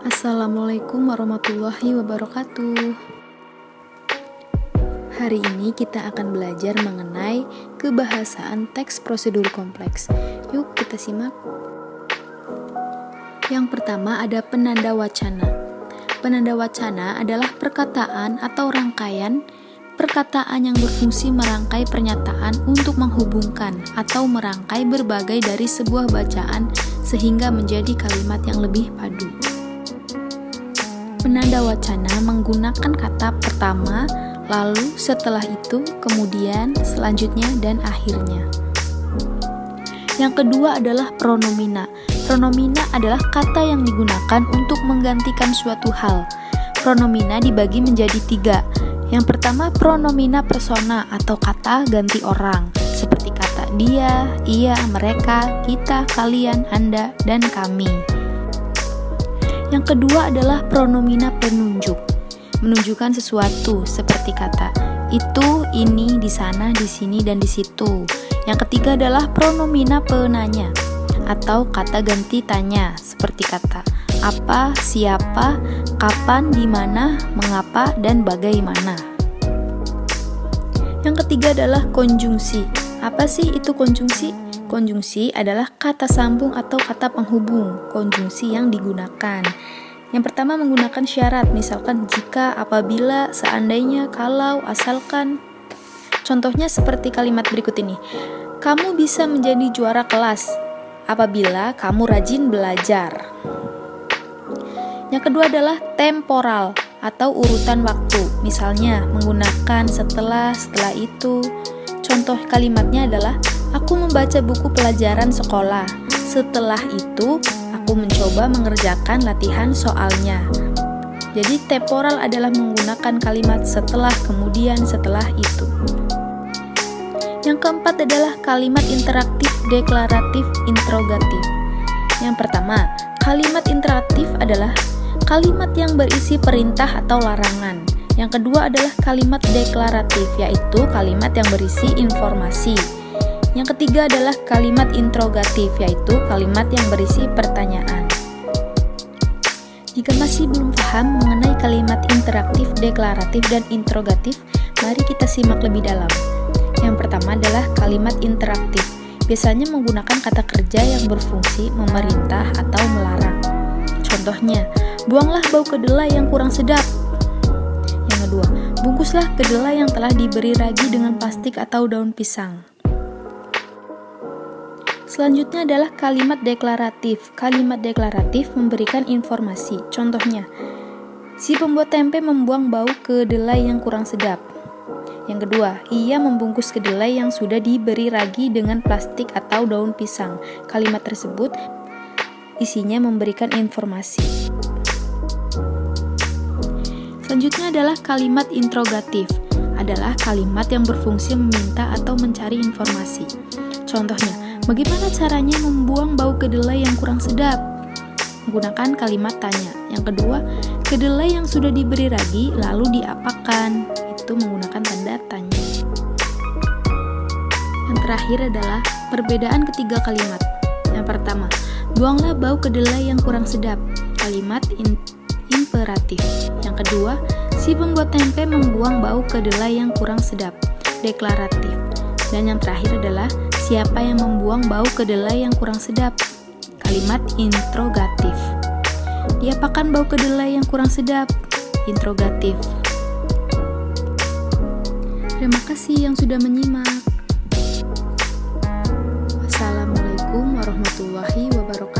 Assalamualaikum warahmatullahi wabarakatuh. Hari ini kita akan belajar mengenai kebahasaan teks prosedur kompleks. Yuk kita simak. Yang pertama ada penanda wacana. Penanda wacana adalah perkataan atau rangkaian perkataan yang berfungsi merangkai pernyataan untuk menghubungkan atau merangkai berbagai dari sebuah bacaan sehingga menjadi kalimat yang lebih padu. Penanda wacana menggunakan kata pertama, lalu setelah itu, kemudian, selanjutnya, dan akhirnya. Yang kedua adalah pronomina. Pronomina adalah kata yang digunakan untuk menggantikan suatu hal. Pronomina dibagi menjadi 3. Yang pertama pronomina persona atau kata ganti orang, seperti kata dia, ia, mereka, kita, kalian, anda, dan kami. Yang kedua adalah pronomina penunjuk, menunjukkan sesuatu, seperti kata itu, ini, di sana, di sini, dan di situ. Yang ketiga adalah pronomina penanya atau kata ganti tanya, seperti kata apa, siapa, kapan, di mana, mengapa, dan bagaimana. Yang ketiga adalah konjungsi. Apa sih itu konjungsi? Konjungsi adalah kata sambung atau kata penghubung konjungsi yang digunakan. Yang pertama menggunakan syarat, misalkan jika, apabila, seandainya, kalau, asalkan. Contohnya seperti kalimat berikut ini. Kamu bisa menjadi juara kelas apabila kamu rajin belajar. Yang kedua adalah temporal atau urutan waktu. Misalnya menggunakan setelah itu. Contoh kalimatnya adalah aku membaca buku pelajaran sekolah. Setelah itu, aku mencoba mengerjakan latihan soalnya. Jadi temporal adalah menggunakan kalimat setelah, kemudian, setelah itu. Yang keempat adalah kalimat interaktif, deklaratif, interrogatif. Yang pertama, kalimat interaktif adalah kalimat yang berisi perintah atau larangan. Yang kedua adalah kalimat deklaratif, yaitu kalimat yang berisi informasi. Yang ketiga adalah kalimat interrogatif, yaitu kalimat yang berisi pertanyaan. Jika masih belum paham mengenai kalimat interaktif, deklaratif, dan interrogatif, mari kita simak lebih dalam. Yang pertama adalah kalimat interaktif. Biasanya menggunakan kata kerja yang berfungsi memerintah atau melarang. Contohnya, buanglah bau kedelai yang kurang sedap. Yang kedua, bungkuslah kedelai yang telah diberi ragi dengan plastik atau daun pisang. Selanjutnya adalah kalimat deklaratif. Kalimat deklaratif memberikan informasi. Contohnya, si pembuat tempe membuang bau kedelai yang kurang sedap. Yang kedua, ia membungkus kedelai yang sudah diberi ragi dengan plastik atau daun pisang. Kalimat tersebut isinya memberikan informasi. Selanjutnya adalah kalimat interrogatif. Adalah kalimat yang berfungsi meminta atau mencari informasi. Contohnya, bagaimana caranya membuang bau kedelai yang kurang sedap? Menggunakan kalimat tanya. Yang kedua, kedelai yang sudah diberi ragi lalu diapakan? Itu menggunakan tanda tanya. Yang terakhir adalah perbedaan ketiga kalimat. Yang pertama, buanglah bau kedelai yang kurang sedap. Kalimat imperatif. Yang kedua, si pembuat tempe membuang bau kedelai yang kurang sedap. Deklaratif. Dan yang terakhir adalah siapa yang membuang bau kedelai yang kurang sedap. Kalimat interrogatif. Diapakan bau kedelai yang kurang sedap? Interrogatif. Terima kasih yang sudah menyimak. Wassalamualaikum warahmatullahi wabarakatuh.